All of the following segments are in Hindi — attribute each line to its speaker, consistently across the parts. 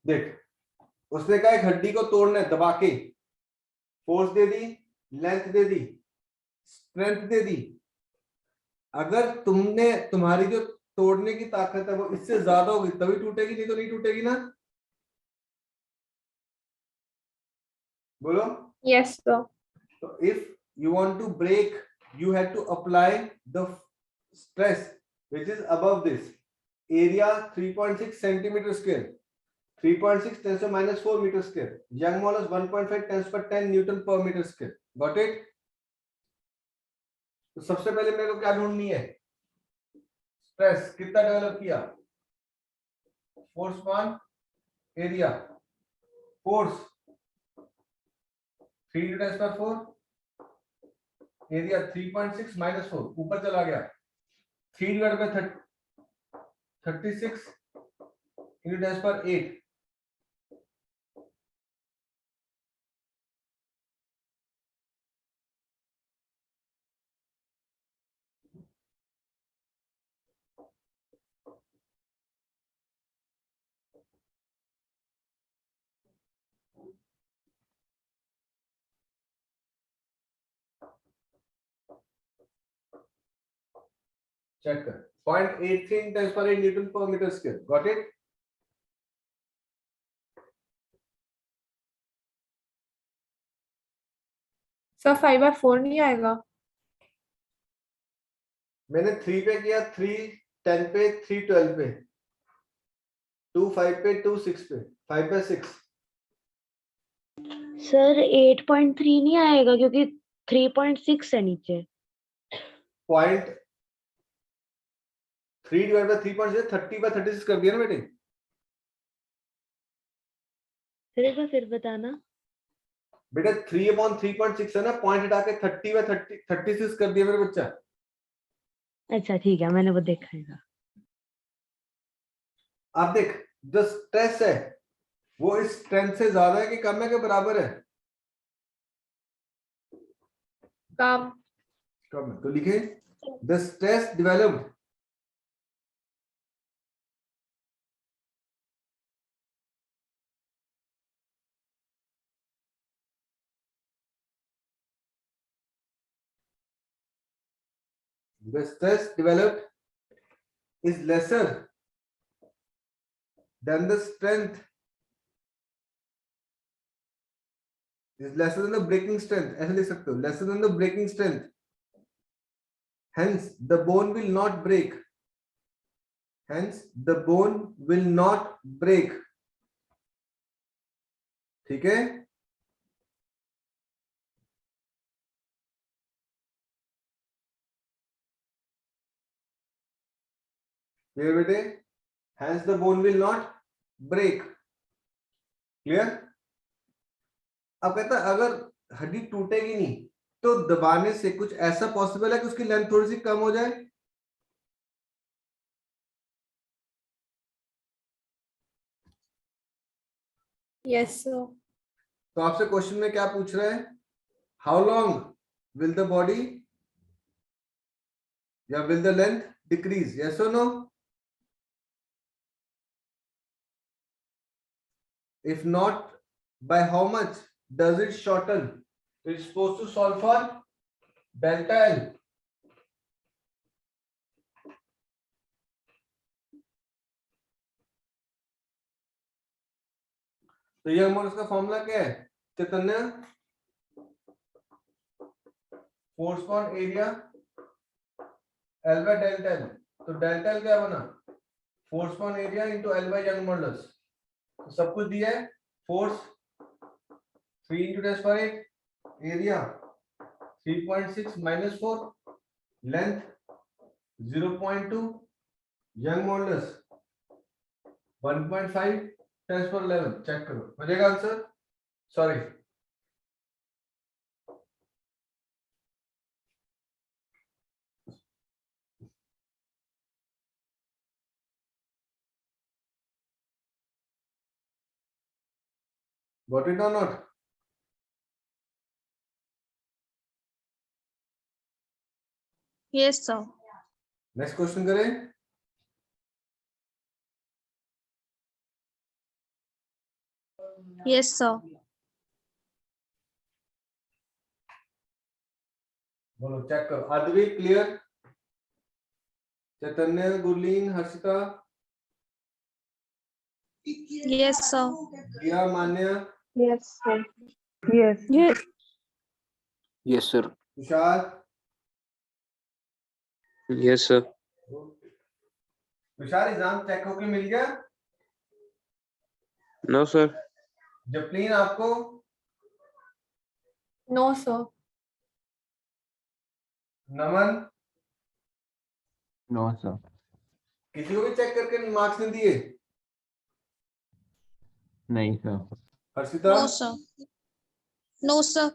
Speaker 1: देख, उसने कहा एक हड्डी को तोड़ना है दबा के, फोर्स दे दी, लेंथ दे दी, स्ट्रेंथ दे दी। अगर तुम्हारी जो तोड़ने की ताकत है वो इससे ज्यादा होगी तभी टूटेगी, नहीं तो नहीं टूटेगी ना। बोलो।
Speaker 2: Yes sir.
Speaker 1: So if you want to break, you have to apply the stress which is above this. Area 3.6 centimeter square, 3.6 10 to minus 4 meter square. Young modulus 1.5 10 per 10 Newton per meter square. Got it? तो सबसे पहले मेरे को क्या ढूंढनी है? स्ट्रेस कितना डेवलप किया? Force one area, force 3 into 10 per 4, area 3.6 minus 4 ऊपर चला गया, 3 divided by 36 into 10 per 8, check कर 0.83 into 10 per 8 Newton per meter square. Got it?
Speaker 2: Sir 5/4 नहीं आएगा?
Speaker 1: मैंने 3 पे किया, 3 10 पे, 3 12 पे, 2 5 पे, 2 6 पे, 5 पे 6।
Speaker 3: सर 8.3 नहीं आएगा क्योंकि 3.6 है नीचे।
Speaker 1: 0.3 divided by 3.6 30 by 36 कर दिया ना बेटे।
Speaker 3: फिर एक बार फिर बताना।
Speaker 1: बेटा 3/3.6 है ना, पॉइंट हटा के 30 by 36 कर दिया मेरे बच्चा।
Speaker 3: अच्छा ठीक है, मैंने वो देखा है।
Speaker 1: आप देख, जो स्ट्रेस है वो इस स्ट्रेंथ से ज्यादा है कि कम है कि बराबर है?
Speaker 2: कम।
Speaker 1: कम है। तो लिखे the stress developed is lesser than the strength, is lesser than the breaking strength. ऐसे लिख सकते हो, lesser than the breaking strength. Hence the bone will not break. Hence the bone will not break. ठीक है? Clear बेटे? Hence the bone will not break. Clear? अब कहता है अगर हड्डी टूटेगी नहीं तो दबाने से कुछ ऐसा पॉसिबल है कि उसकी लेंथ थोड़ी सी कम हो जाए?
Speaker 2: Yes sir.
Speaker 1: तो आपसे क्वेश्चन में क्या पूछ रहा है? How long will the body या will the length decrease? Yes और no? If not, by how much does it shorten? It's supposed to solve for delta L. तो ये हमारा उसका फॉर्मूला क्या है? Chaitanya, force upon area L by delta L। तो डेल्टा L क्या बना? Force upon area into L by Young modulus. तो सब कुछ दिया है, force 3 into 10 per 8, area 3.6 minus 4, length 0.2, Young modulus 1.5 10 per 11। Check करो, हो जाएगा answer? Sorry, got it or not?
Speaker 2: Yes sir.
Speaker 1: Next question करें।
Speaker 2: Yes, sir.
Speaker 1: बोलो चेक करो। अद्विक क्लियर, चैतन्य, Gurleen, Harshita,
Speaker 2: Yes, sir.
Speaker 1: Diya, Manya,
Speaker 3: Yes, sir. Yes.
Speaker 2: Yes.
Speaker 4: Yes, sir.
Speaker 1: Tushar,
Speaker 4: Yes, sir.
Speaker 1: Tushar exam check होके मिल गया।
Speaker 4: No, sir.
Speaker 1: जपलीन आपको,
Speaker 2: No, sir.
Speaker 1: नमन,
Speaker 4: No, sir.
Speaker 1: किसी को भी चेक करके मार्क्स नहीं दिए?
Speaker 4: नहीं, sir.
Speaker 1: Harshita,
Speaker 2: No, sir. No, sir.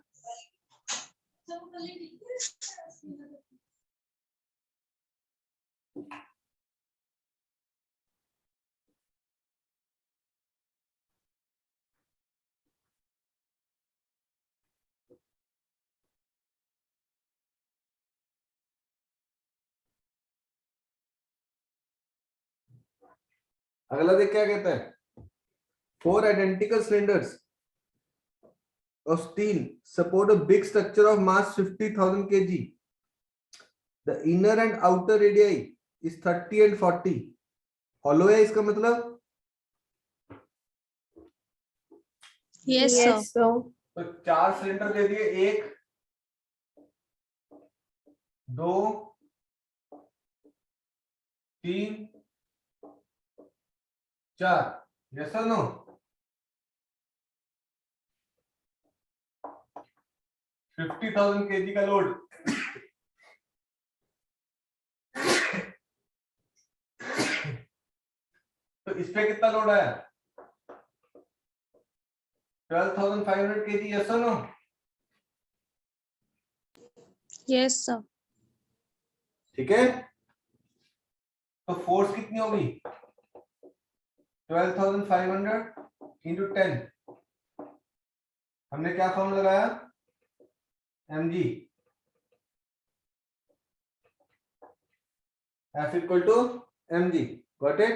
Speaker 1: अगला देख क्या कहता है। 4 identical cylinders of steel support a big structure of mass 50,000 kg. The inner and outer radii is 30 and 40. Hollow है इसका मतलब?
Speaker 2: Yes, sir. Yes, sir.
Speaker 1: तो 4 सिलेंडर दे दिए, 1 2 3 4। यस और नो? $50,000 kg का लोड। तो इस पे कितना लोड आया? 12,500 kg। यस और नो?
Speaker 2: Yes, sir.
Speaker 1: ठीक है, तो फोर्स कितनी होगी? 12,500 इंटू 10। हमने क्या फॉर्म लगाया? mg, F equal to mg। Got it?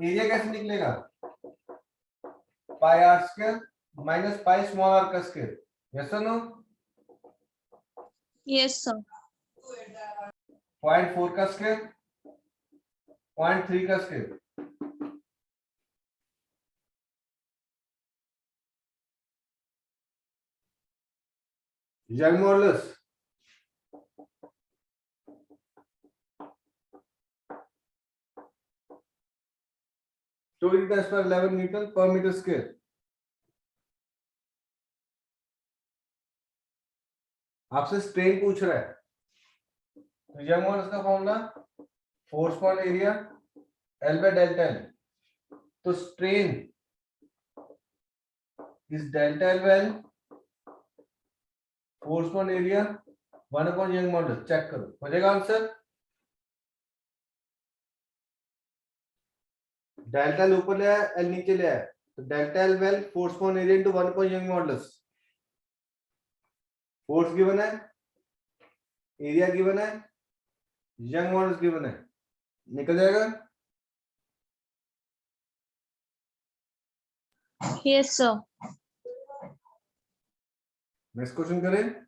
Speaker 1: Area कैसे निकलेगा? Pi r square minus pi small r का स्क्वायर। यस और नो?
Speaker 2: Yes, sir.
Speaker 1: 0.4 का स्क्वायर, 0.3 का स्क्वायर। यंग मॉडुलस स्टोरी टेस्ट पर 11 न्यूटन पर मीटर स्क्वायर। आपसे स्ट्रेन पूछ रहा है, तो यंग मॉडुलस का formula force upon area L by delta L। तो strain is delta L by L, force upon area 1 upon Young modulus. Check करो, हो जाएगा आंसर। डेल्टा L ऊपर ले आया, L नीचे ले आया, तो delta L by L force upon area into 1 upon Young modulus. Force given है, एरिया गिवन है, यंग मॉडुलस गिवन है, निकल जाएगा।
Speaker 2: Yes, sir.
Speaker 1: नेक्स्ट क्वेश्चन करें।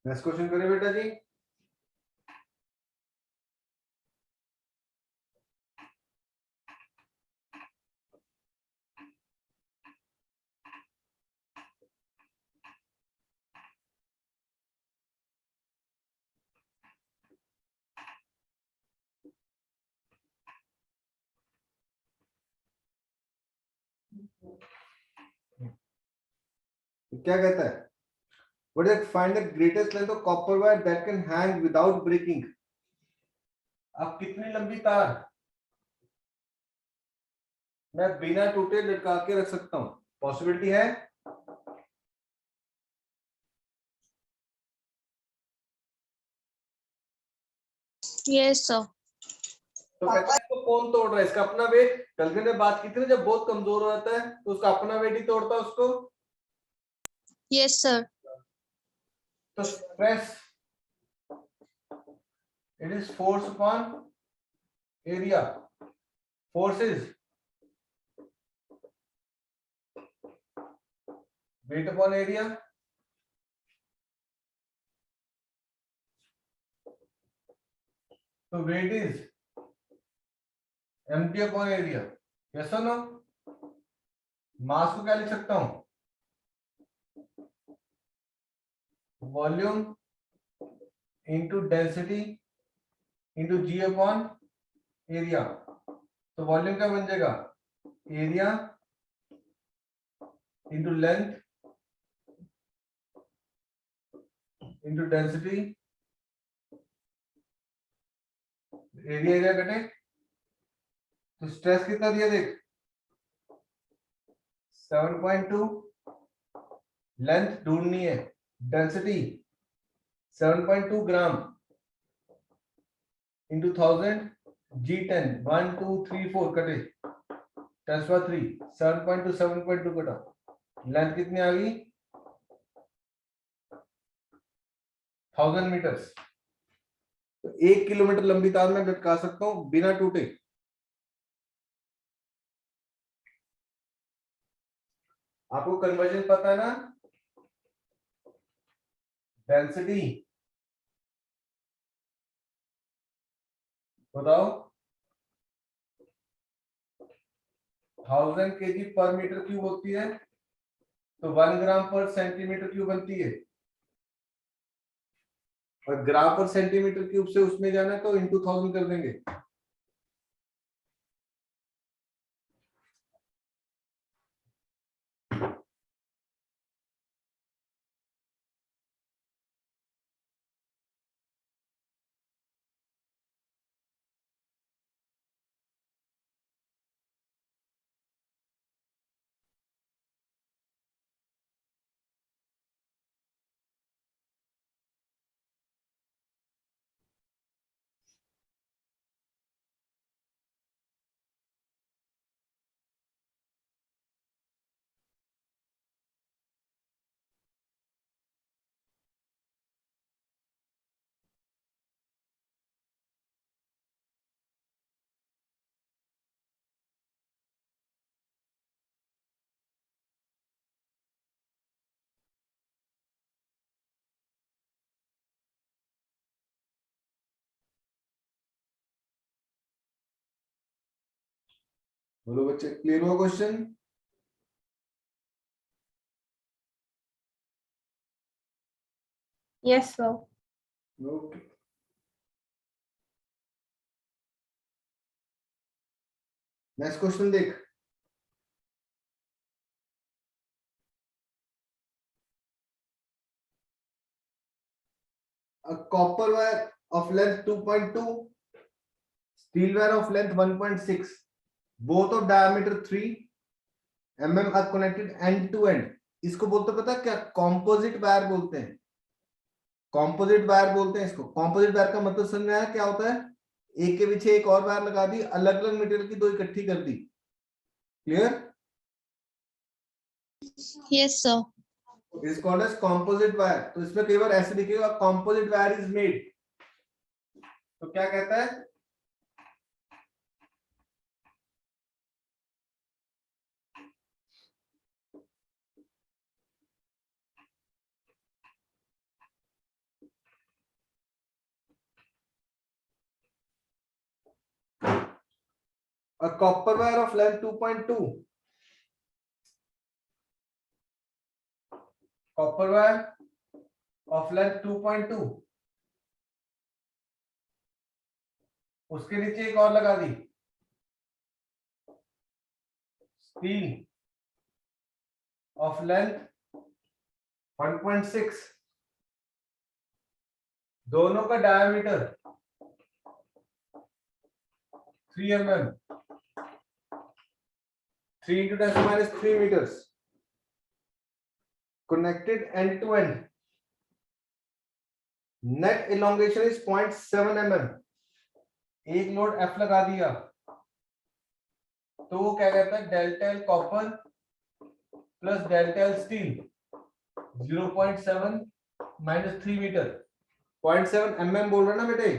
Speaker 1: नेक्स्ट क्वेश्चन करें बेटा जी। क्या कहता है? What is it? Find the greatest length of copper wire that can hang without breaking. अब कितनी लंबी तार मैं बिना टूटे लटका के रख सकता हूं? पॉसिबिलिटी है?
Speaker 2: Yes, sir.
Speaker 1: तो कहते हैं इसको कौन तोड़ रहा है? इसका अपना वेट। कल के ने बात की थी ना, जब बहुत कमजोर हो जाता है तो उसका अपना वेट ही तोड़ता है उसको।
Speaker 2: Yes, sir.
Speaker 1: तो stress it is force upon area. Force is weight upon area. तो weight is MT upon area. Yes और नो? मास को क्या लिख सकता हूं? Volume into density into g upon area. तो वॉल्यूम क्या बन जाएगा? Area into length into density. Area area कटे तो स्ट्रेस कितना दिया देख, 7.2। लेंथ ढूंढनी है, डेंसिटी 7.2 ग्राम इंटू 1000 G10 1 2 3 4 कटे 10^3 7.2 7.2 कटा। लेंथ कितनी आ गई? 1000 मीटर्स। तो 1 किलोमीटर लंबी तार में लटका सकता हूं बिना टूटे। आपको कन्वर्जन पता है ना? डेंसिटी बताओ। 1000 kg पर मीटर क्यूब होती है तो 1 ग्राम पर सेंटीमीटर क्यूब बनती है। और ग्राम पर सेंटीमीटर क्यूब से उसमें जाना है तो इंटू 1000 कर देंगे। बोलो बच्चे, क्लियर हुआ question?
Speaker 2: Yes, sir.
Speaker 1: Okay. Next question देख। A copper wire of length 2.2, steel wire of length 1.6, both of diameter 3 mm are connected end to end. इसको बोलते पता क्या? कॉम्पोजिट वायर बोलते हैं। कॉम्पोजिट वायर बोलते हैं इसको। कॉम्पोजिट वायर का मतलब समझ में आया क्या होता है? एक के पीछे एक और वायर लगा दी, अलग अलग मटेरियल की दो इकट्ठी कर दी। Clear?
Speaker 2: Yes, sir.
Speaker 1: Is called as composite wire. तो इसमें कई बार ऐसे लिखेगा कॉम्पोजिट वायर इज मेड। तो क्या कहता है? A copper wire of length 2.2, copper wire of length 2.2, उसके नीचे एक और लगा दी, स्टील of length 1.6, दोनों का diameter 3 mm, 3 into 10 minus 3 meters, connected end to end, net elongation is 0.7 mm, एक लोड F लगा दिया तो वो क्या कहता है, delta L copper plus delta L steel 0.7 minus 3 metre, 0.7 mm बोल रहे ना बेटे,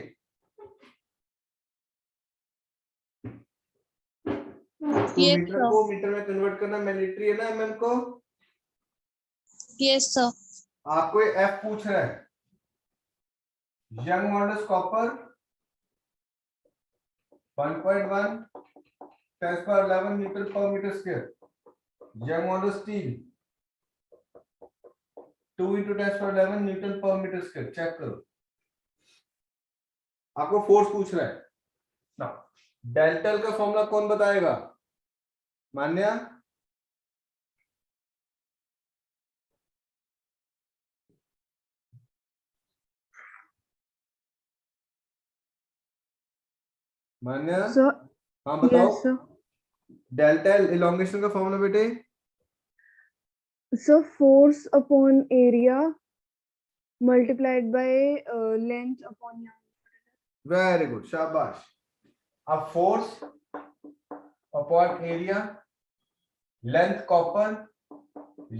Speaker 1: तो
Speaker 2: Yes,
Speaker 1: मीटर
Speaker 2: sir.
Speaker 1: को मीटर में कन्वर्ट करना मैंडेटरी है ना mm को।
Speaker 2: Yes, sir.
Speaker 1: आपको ये F पूछ रहा है, यंग मॉडल्स कॉपर 1.1 10 पर 11 न्यूटन पर metre square, Young model steel 2 into 10 पर 11 न्यूटन पर मीटर स्क्वायर। चेक करो, आपको फोर्स पूछ रहा है ना। डेल्टा का फॉर्मूला कौन बताएगा, मान्या? मान्या,
Speaker 3: सर
Speaker 1: हाँ बताओ।
Speaker 3: Yes sir.
Speaker 1: डेल्टा इलोंगेशन का फॉर्मूला बेटे,
Speaker 3: sir force upon area multiplied by length upon.
Speaker 1: Very good, शाबाश। अब force upon area, length copper,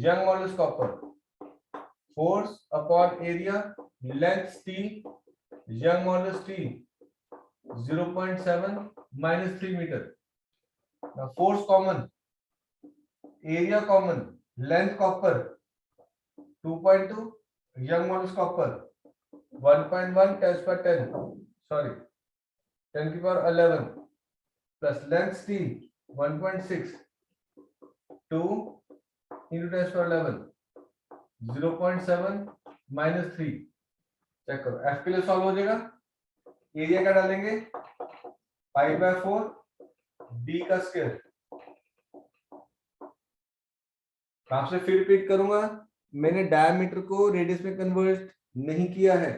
Speaker 1: young models copper, force upon area, length steel, young model steel 0.7 minus 3 meter. Now force common, area common, length copper 2.2, young models copper 1.1 10 per 10, sorry 10 to power 11 plus length steel 1.6, 2 into 10 per 11 0.7 minus 3। Check करो, F के लिए सॉल्व हो जाएगा। एरिया क्या डालेंगे, पाई बाय 4 डी का स्क्वायर। आपसे फिर रिपीट करूंगा, मैंने डायमीटर को रेडियस में कन्वर्ट नहीं किया है।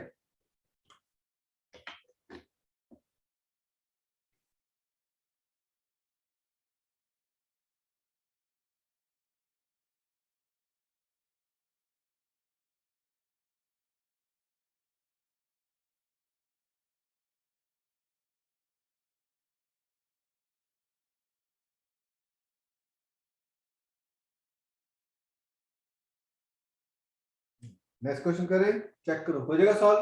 Speaker 1: नेक्स्ट क्वेश्चन करें, चेक करो हो जाएगा सॉल्व।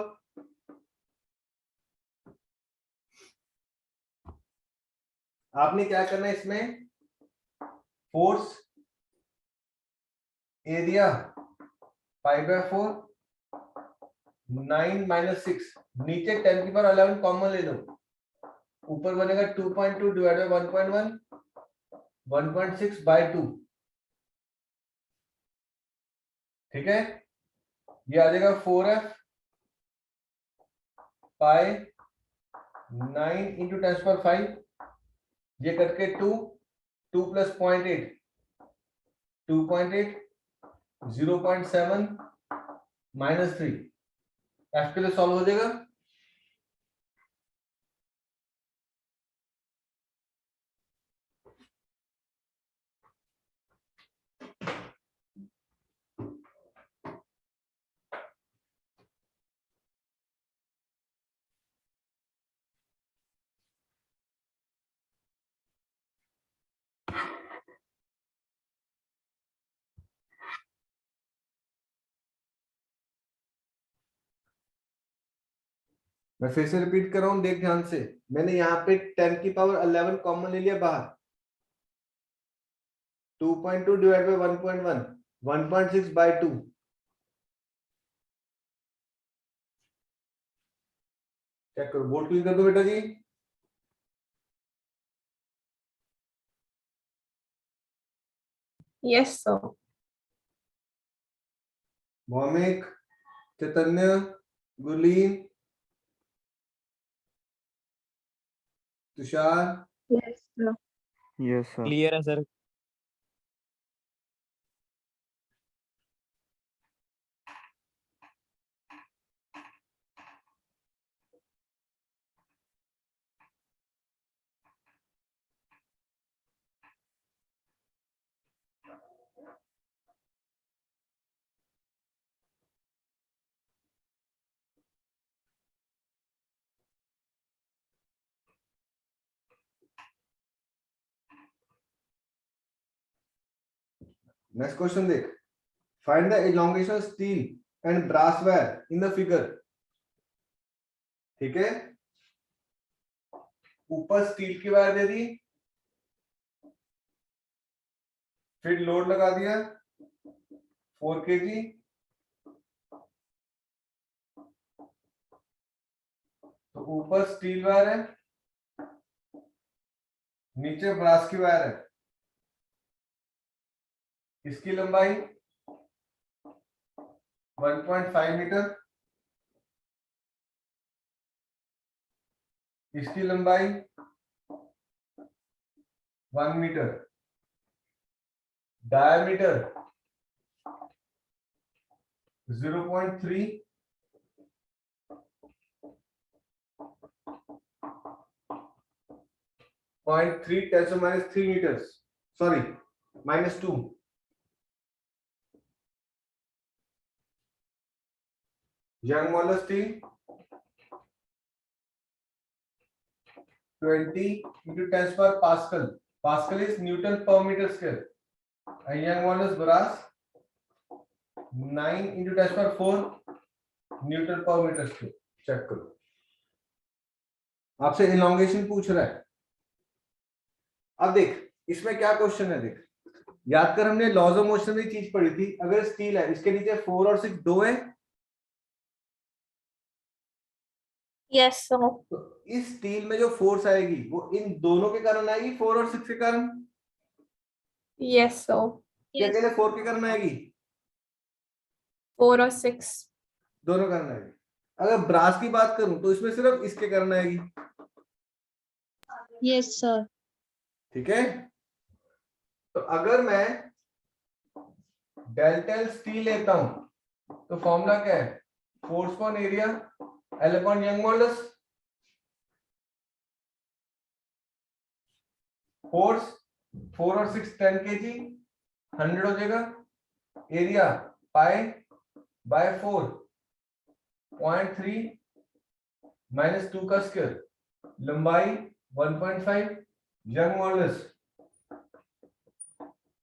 Speaker 1: आपने क्या करना है इसमें, force area pi by 4 9 minus 6, नीचे 10 की पावर 11 कॉमन ले लो, ऊपर बनेगा 2.2 डिवाइड बाय 1.1 1.6 बाय 2, ठीक है। ये आ जाएगा 4f पाई 9 इंटू 10 पर 5, ये करके 2 प्लस 0.8 2.8 0.7 माइनस 3, एफ के लिए सॉल्व हो जाएगा। मैं फिर से रिपीट कर रहा हूं, देख ध्यान से। मैंने यहाँ पे 10 की पावर 11 कॉमन ले लिया बाहर, 2.2 डिवाइड बाय 1.1 1.6 बाय 2, चेक करो, बोर्ड क्लियर कर दो बेटा जी।
Speaker 5: Yes, sir.
Speaker 1: Bhaumik, Chaitanya, Gurleen, Tushar,
Speaker 3: yes sir.
Speaker 4: Yes, sir.
Speaker 6: Clear है सर।
Speaker 1: नेक्स्ट क्वेश्चन देख, find the elongation of steel and brass wire in the figure. ठीक है, ऊपर स्टील की वायर दे दी, फिर लोड लगा दिया 4 kg, तो ऊपर स्टील वायर है, नीचे ब्रास की वायर है, इसकी लंबाई 1.5 मीटर, इसकी लंबाई 1 metre, diameter 0.3, .3 10⁻³ meters, sorry, -2. Young Moller steel 20 into 10⁻³ Pascal. Pascal is Newton per meter square. And Young Moller's brass 9 into 10⁻⁴ Newton per meter square. Check करो, आपसे elongation पूछ रहा है। अब देख इसमें क्या क्वेश्चन है, देख याद कर, हमने लॉज ऑफ मोशन में चीज पढ़ी थी, अगर स्टील है इसके नीचे 4 और 6 दो है,
Speaker 2: Yes, sir.
Speaker 1: तो इस स्टील में जो फोर्स आएगी वो इन दोनों के कारण आएगी, 4 और 6 के कारण,
Speaker 2: Yes, sir.
Speaker 1: क्या अकेले 4 के कारण आएगी,
Speaker 2: 4 or 6.
Speaker 1: दोनों कारण आएगी। अगर ब्रास की बात करूं तो इसमें सिर्फ इसके कारण आएगी।
Speaker 2: Yes, sir.
Speaker 1: ठीक है, तो अगर मैं डेल्टा स्टील लेता हूं तो फॉर्मूला क्या है, force upon area L upon Young modulus, force 4 और 6 10 kg 100 हो जाएगा, एरिया पाई बाय 4 0.3 -2 का स्क्वायर, लंबाई 1.5, यंग मॉडुलस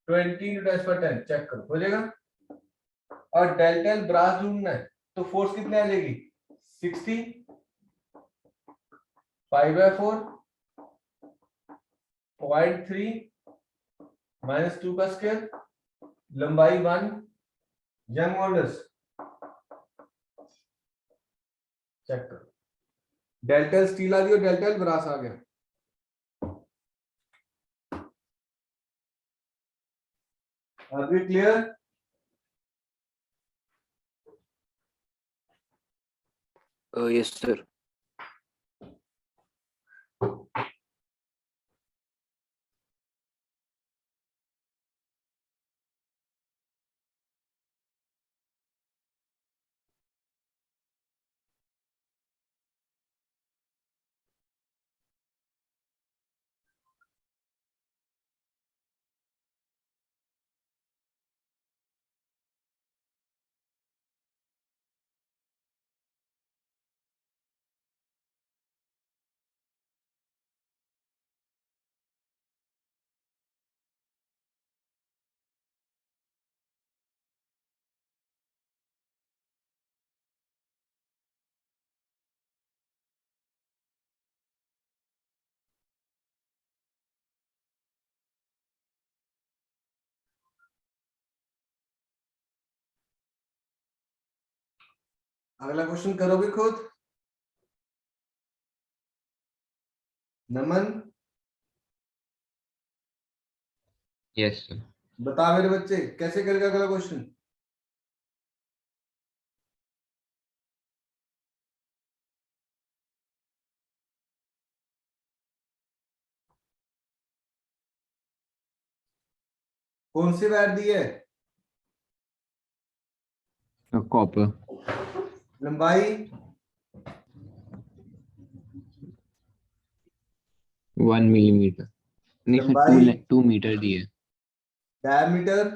Speaker 1: 20 × 10⁻⁻, चेक करो हो जाएगा। और डेल्टा एल ब्रास ढूंढना है तो फोर्स कितने आ जाएगी, 60 5/4 0.3 -2 का स्क्वायर, लंबाई 1, यंग मॉडुलस, चेक करो, डेल्टा एल स्टील आ गई और डेल्टा एल ब्रास आ गया। Are we clear?
Speaker 4: Yes, sir.
Speaker 1: अगला क्वेश्चन करोगे खुद, नमन
Speaker 4: Yes, sir.
Speaker 1: बता मेरे बच्चे कैसे करेगा अगला क्वेश्चन। कौन सी वायर दी है,
Speaker 4: Copper.
Speaker 1: लंबाई
Speaker 4: 1 millimeter. नहीं सर,
Speaker 1: लंबाई
Speaker 4: 2 मीटर दी है।
Speaker 1: Diameter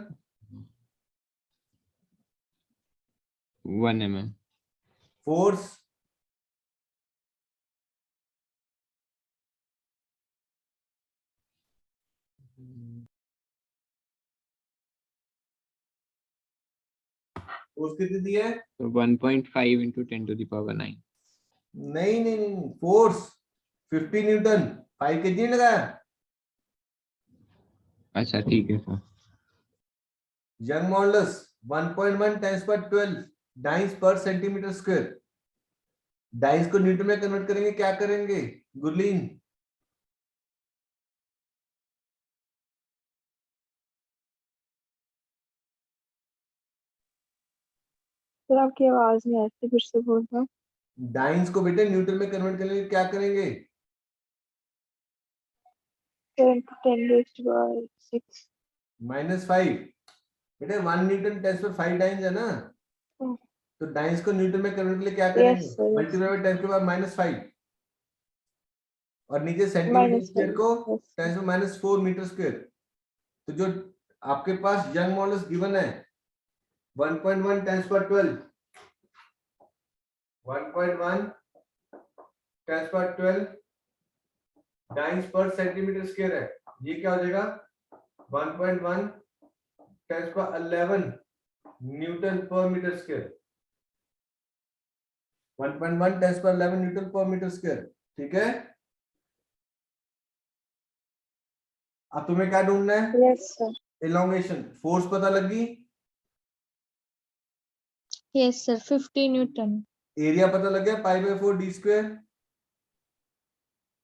Speaker 4: 1 mm.
Speaker 1: फोर्स फोर्स कितनी दी है?
Speaker 4: So 1.5 into 10 to the power 9.
Speaker 1: नहीं नहीं नहीं, फोर्स 50 न्यूटन, 5 kg लगाया।
Speaker 4: अच्छा ठीक है सर।
Speaker 1: यंग मॉडुलस 1.1 10 पर 12 डाइस पर सेंटीमीटर स्क्वायर। डाइस को न्यूटन में कन्वर्ट करेंगे, क्या करेंगे गुरलीन?
Speaker 2: सर आपकी आवाज नहीं आ रही, फिर से बोल दो।
Speaker 1: डाइस को बेटे न्यूटन में कन्वर्ट करने के लिए क्या करेंगे?
Speaker 2: 10⁻⁶।
Speaker 1: -5 बेटे, 1 न्यूटन 10 पर 5 डाइस है ना,
Speaker 2: हम्म।
Speaker 1: तो डाइस को न्यूटन में कन्वर्ट के लिए क्या करेंगे?
Speaker 2: Yes, sir, yes,
Speaker 1: multiply by 10 के बाद -5 और नीचे सेंटीमीटर स्क्वायर को
Speaker 2: -5,
Speaker 1: 10 में -4 मीटर स्क्वायर। तो जो आपके पास यंग मॉडुलस गिवन है 1.1 10 पर 12 1.1 10 पर 12 डाइस पर सेंटीमीटर स्क्वायर है, ये क्या हो जाएगा? 1.1 10 पर 11 न्यूटन पर मीटर स्क्वायर। 1.1 10 पर 11 न्यूटन पर मीटर स्क्वायर। ठीक है, अब तुम्हें क्या ढूंढना है?
Speaker 2: Yes, sir.
Speaker 1: इलोंगेशन। फोर्स पता लगी,
Speaker 2: Yes, sir. 50 Newton.
Speaker 1: एरिया पता लग गया π/4 d स्क्वायर,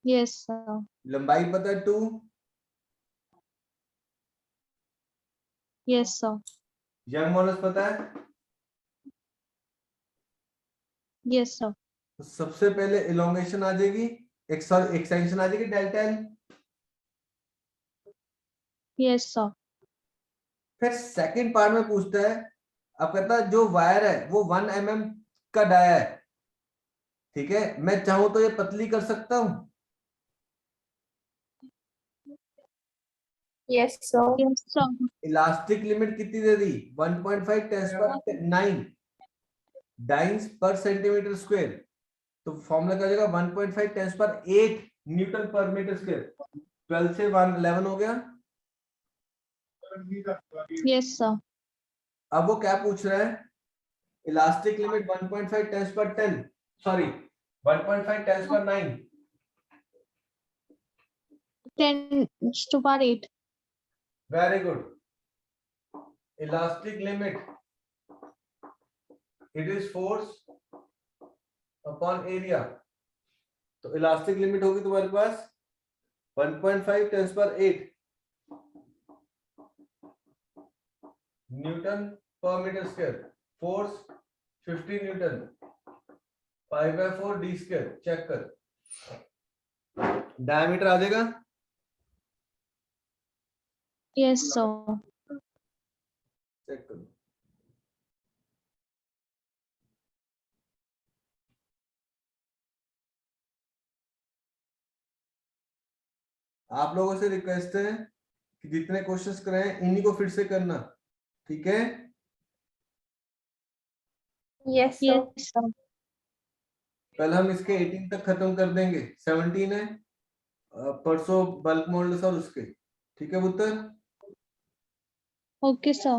Speaker 2: Yes, sir.
Speaker 1: लंबाई पता है 2,
Speaker 2: Yes, sir.
Speaker 1: यंग मॉडुलस पता है।
Speaker 2: Yes, sir.
Speaker 1: तो सबसे पहले इलोंगेशन आ जाएगी, एक्सटेंशन आ जाएगी डेल्टा एल।
Speaker 2: Yes, sir.
Speaker 1: फिर सेकंड पार्ट में पूछता है, अब कहता है जो वायर है वो 1 mm का डाया है, ठीक है, मैं चाहूं तो ये पतली कर सकता हूं।
Speaker 2: Yes, sir. Yes, sir.
Speaker 1: Elastic limit कितनी दे दी? 1.5 10 पर 9 डाइस पर सेंटीमीटर स्क्वायर। तो फॉर्मूला क्या हो जाएगा? 1.5 10 पर 8 न्यूटन पर मीटर स्क्वायर। 12 से 1 11 हो गया।
Speaker 2: Yes, sir.
Speaker 1: अब वो क्या पूछ रहा है? इलास्टिक लिमिट 1.5 10 पर 10 सॉरी 1.5 10 पर 9
Speaker 2: 10⁸.
Speaker 1: Very good. Elastic limit, it is force upon area. तो इलास्टिक लिमिट होगी तुम्हारे पास 1.5 10 पर 8 न्यूटन पर metre square, force 50 newton, π/4 d square. Check कर, डायमीटर आ जाएगा।
Speaker 2: Yes, sir.
Speaker 1: चेक करो, आप लोगों से रिक्वेस्ट है कि जितने क्वेश्चंस कराएं इन्हीं को फिर से करना, ठीक है?
Speaker 2: Yes, sir. Yes, sir.
Speaker 1: कल हम इसके 18 तक खत्म कर देंगे, 17 है परसों बल्क मॉडल्स और उसके, ठीक है पुत्र?
Speaker 2: Okay, sir.